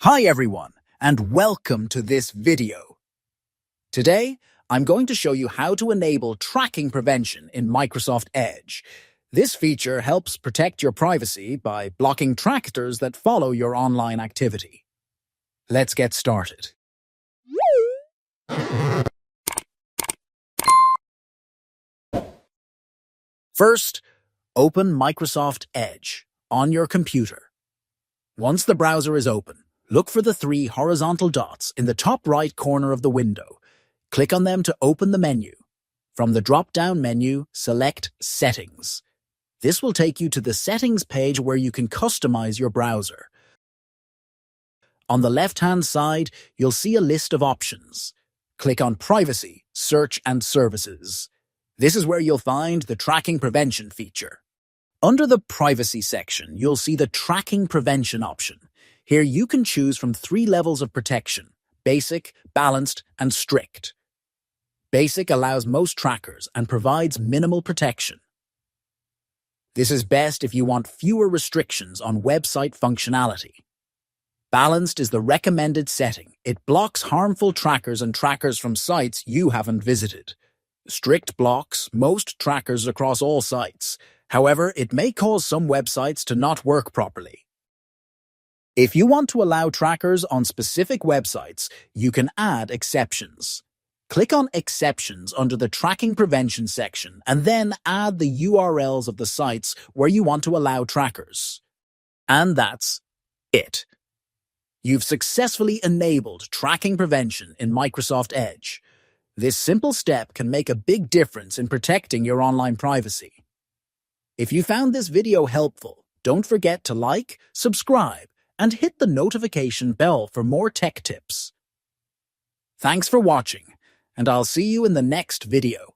Hi everyone, and welcome to this video. Today, I'm going to show you how to enable tracking prevention in Microsoft Edge. This feature helps protect your privacy by blocking trackers that follow your online activity. Let's get started. First, open Microsoft Edge on your computer. Once the browser is open, look for the three horizontal dots in the top right corner of the window. Click on them to open the menu. From the drop-down menu, select Settings. This will take you to the Settings page where you can customize your browser. On the left-hand side, you'll see a list of options. Click on Privacy, Search and Services. This is where you'll find the Tracking Prevention feature. Under the Privacy section, you'll see the Tracking Prevention option. Here you can choose from 3 levels of protection: Basic, Balanced, and Strict. Basic allows most trackers and provides minimal protection. This is best if you want fewer restrictions on website functionality. Balanced is the recommended setting. It blocks harmful trackers and trackers from sites you haven't visited. Strict blocks most trackers across all sites. However, it may cause some websites to not work properly. If you want to allow trackers on specific websites, you can add exceptions. Click on Exceptions under the Tracking Prevention section and then add the URLs of the sites where you want to allow trackers. And that's it. You've successfully enabled tracking prevention in Microsoft Edge. This simple step can make a big difference in protecting your online privacy. If you found this video helpful, don't forget to like, subscribe, and hit the notification bell for more tech tips. Thanks for watching, and I'll see you in the next video.